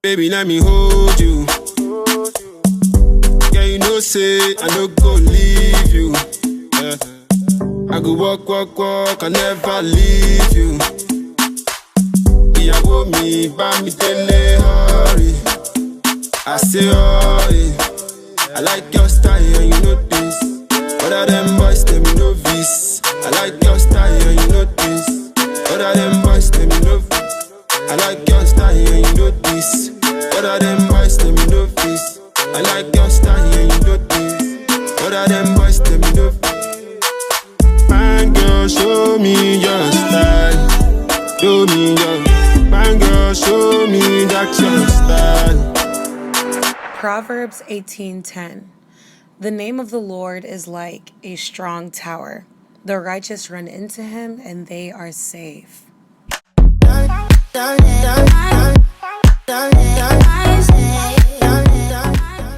Baby, let me hold you. Yeah, you know, say I no go leave you. Yeah. I go walk, walk, walk, I never leave you. Ìyàwó mi bá mi délé hurry. I say hurry. I like your style and you know this. Other them boys, them you know this. I like your style and you know this. Other them boys, them you know this. I like your style and you know this. Other them boys, them you know this. I like your style and you know this. Other them boys, them you know this. Man, girl, show me your style. Show me your. Man, girl, show me that your style. Proverbs 18:10. The name of the Lord is like a strong tower. The righteous run into him and they are safe.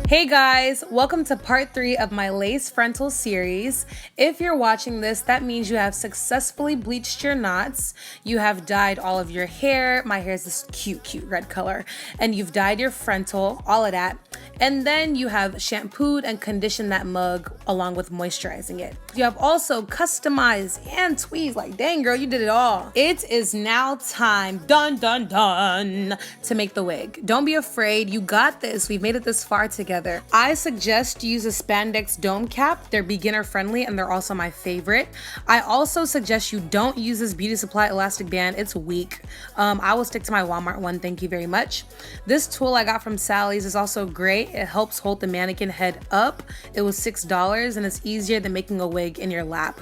Hey guys, welcome to part 3 of my lace frontal series. If you're watching this, that means you have successfully bleached your knots, you have dyed all of your hair, my hair is this cute red color, and you've dyed your frontal, all of that, and then you have shampooed and conditioned that mug along with moisturizing it. You have also customized and tweezed, like dang girl, you did it all. It is now time, dun, to make the wig. Don't be afraid, you got this, we've made it this far together. I suggest you use a spandex dome cap. They're beginner friendly and they're also my favorite. I also suggest you don't use this beauty supply elastic band. It's weak. I will stick to my Walmart one, thank you very much. This tool I got from Sally's is also great. It helps hold the mannequin head up. It was $6 and it's easier than making a wig in your lap.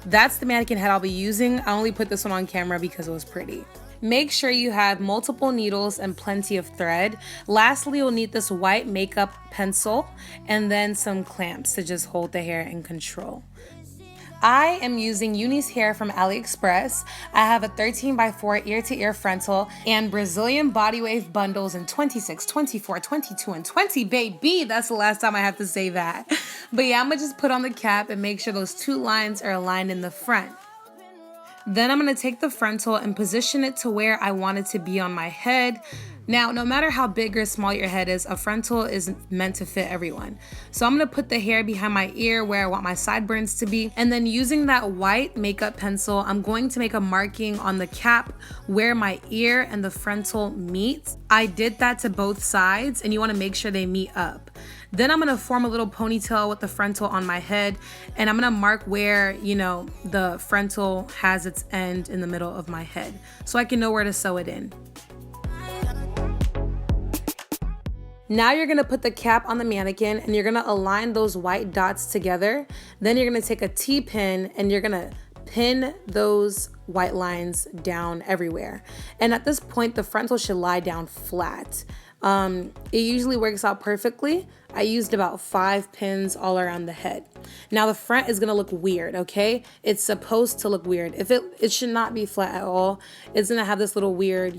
That's the mannequin head I'll be using. I only put this one on camera because it was pretty. Make sure you have multiple needles and plenty of thread. Lastly, you'll need this white makeup pencil and then some clamps to just hold the hair in control. I am using UNice hair from AliExpress. I have a 13x4 ear-to-ear frontal and Brazilian body wave bundles in 26, 24, 22, and 20, baby. That's the last time I have to say that. But yeah, I'm gonna just put on the cap and make sure those two lines are aligned in the front. Then I'm going to take the frontal and position it to where I want it to be on my head. Now, no matter how big or small your head is, a frontal is meant to fit everyone. So I'm going to put the hair behind my ear where I want my sideburns to be. And then using that white makeup pencil, I'm going to make a marking on the cap where my ear and the frontal meet. I did that to both sides and you want to make sure they meet up. Then I'm gonna form a little ponytail with the frontal on my head and I'm gonna mark where, the frontal has its end in the middle of my head so I can know where to sew it in. Now you're gonna put the cap on the mannequin and you're gonna align those white dots together. Then you're gonna take a T-pin and you're gonna pin those white lines down everywhere. And at this point, the frontal should lie down flat. It usually works out perfectly. I used about 5 pins all around the head. Now the front is gonna look weird, okay? It's supposed to look weird. It should not be flat at all. It's gonna have this little weird,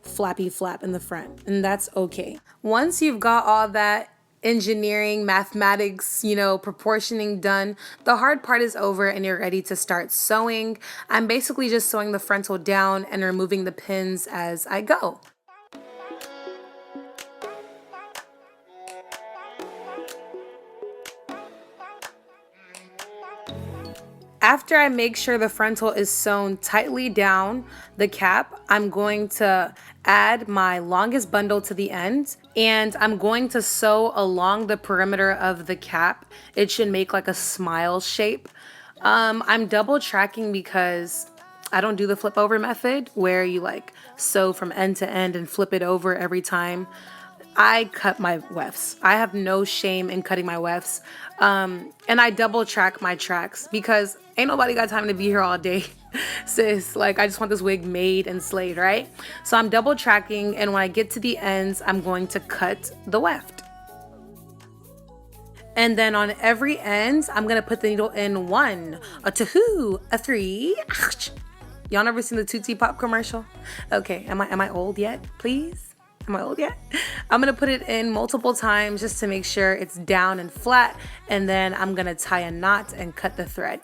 flappy flap in the front, and that's okay. Once you've got all that engineering, mathematics, proportioning done, the hard part is over and you're ready to start sewing. I'm basically just sewing the frontal down and removing the pins as I go. After I make sure the frontal is sewn tightly down the cap, I'm going to add my longest bundle to the end and I'm going to sew along the perimeter of the cap. It should make like a smile shape. I'm double tracking because I don't do the flip over method where you sew from end to end and flip it over every time. I cut my wefts. I have no shame in cutting my wefts. And I double track my tracks because ain't nobody got time to be here all day, sis. I just want this wig made and slayed, right? So I'm double tracking, and when I get to the ends, I'm going to cut the weft. And then on every end, I'm gonna put the needle in 1, a 2, a 3. Y'all never seen the Tootsie Pop commercial? Okay, am I old yet? Please? Am I old yet? I'm gonna put it in multiple times just to make sure it's down and flat, and then I'm gonna tie a knot and cut the thread.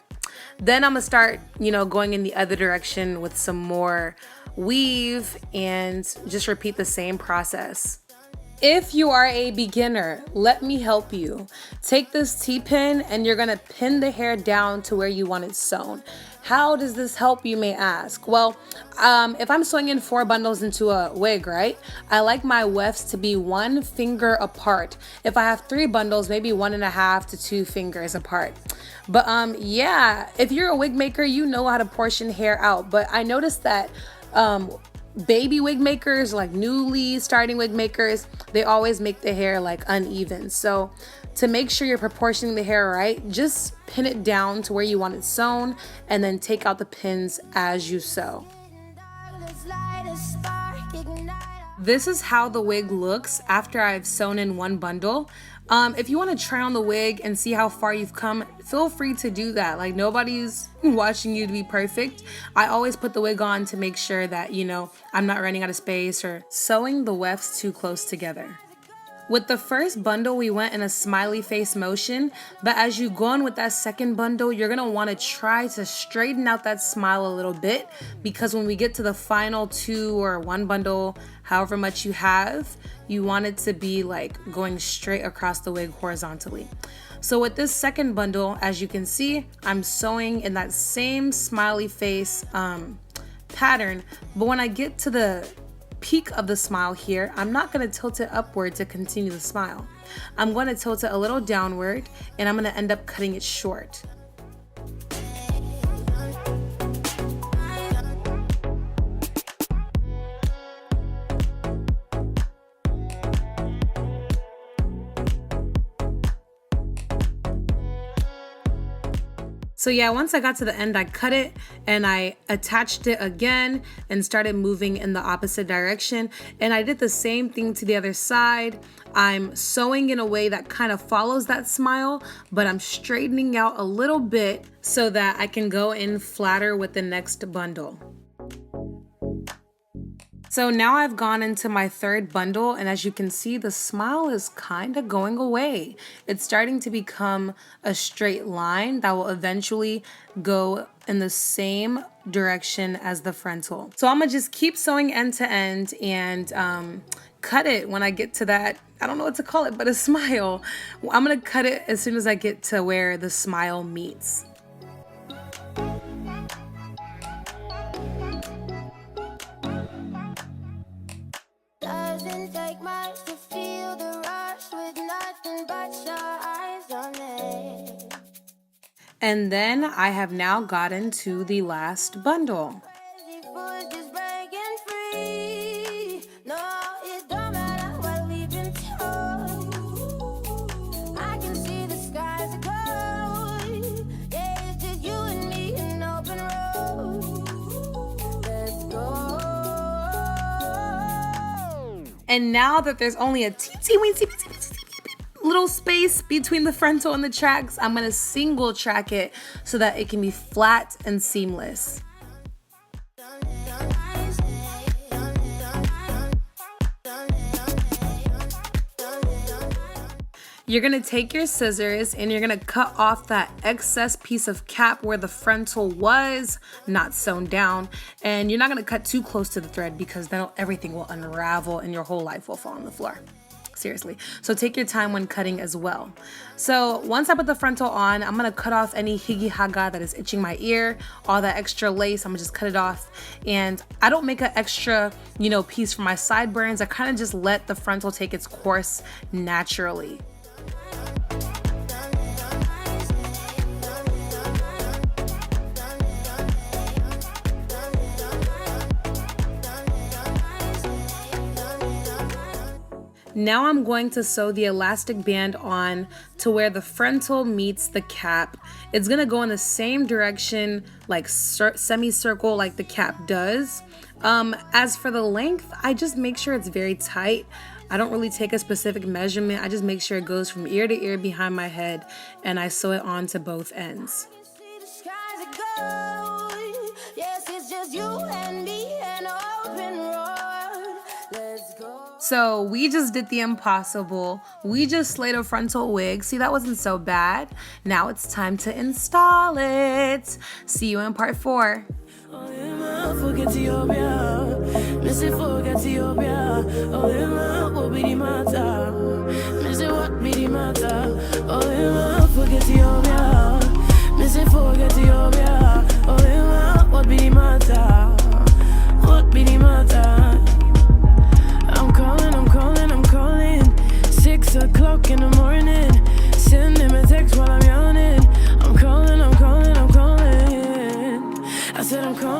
Then I'm gonna start, going in the other direction with some more weave and just repeat the same process. If you are a beginner, let me help you. Take this T-pin and you're gonna pin the hair down to where you want it sewn. How does this help, you may ask? Well, if I'm sewing in 4 bundles into a wig, right? I like my wefts to be 1 finger apart. If I have 3 bundles, maybe 1.5 to 2 fingers apart. But yeah, if you're a wig maker, you know how to portion hair out. But I noticed that baby wig makers, like newly starting wig makers, they always make the hair like uneven. So to make sure you're proportioning the hair right, just pin it down to where you want it sewn and then take out the pins as you sew. This is how the wig looks after I've sewn in 1 bundle. If you want to try on the wig and see how far you've come, feel free to do that. Like, nobody's watching you to be perfect. I always put the wig on to make sure that, you know, I'm not running out of space or sewing the wefts too close together. With the first bundle, we went in a smiley face motion, but as you go on with that second bundle, you're gonna want to try to straighten out that smile a little bit, because when we get to the final 2 or 1 bundle, however much you have, you want it to be like going straight across the wig horizontally. So with this second bundle, as you can see, I'm sewing in that same smiley face pattern, but when I get to the peak of the smile here, I'm not going to tilt it upward to continue the smile. I'm going to tilt it a little downward, and I'm going to end up cutting it short. So yeah, once I got to the end, I cut it and I attached it again and started moving in the opposite direction. And I did the same thing to the other side. I'm sewing in a way that kind of follows that smile, but I'm straightening out a little bit so that I can go in flatter with the next bundle. So now I've gone into my 3rd bundle, and as you can see, the smile is kind of going away. It's starting to become a straight line that will eventually go in the same direction as the frontal. So I'm gonna just keep sewing end to end and cut it when I get to that, I don't know what to call it, but a smile. I'm gonna cut it as soon as I get to where the smile meets. And then I have now gotten to the last bundle. And now that there's only a teensy little space between the frontal and the tracks, I'm gonna single track it so that it can be flat and seamless. You're gonna take your scissors and you're gonna cut off that excess piece of cap where the frontal was not sewn down. And you're not gonna cut too close to the thread, because then everything will unravel and your whole life will fall on the floor. Seriously. So take your time when cutting as well. So once I put the frontal on, I'm gonna cut off any higi haga that is itching my ear, all that extra lace, I'm gonna just cut it off. And I don't make an extra, piece for my sideburns. I kind of just let the frontal take its course naturally. Now I'm going to sew the elastic band on to where the frontal meets the cap. It's gonna go in the same direction, like semicircle like the cap does. As for the length, I just make sure it's very tight. I don't really take a specific measurement. I just make sure it goes from ear to ear behind my head, and I sew it on to both ends. So we just did the impossible. We just slayed a frontal wig. See, that wasn't so bad. Now it's time to install it. See you in part 4. Oh, the matter? Me say what be the matter? Oh, you forget your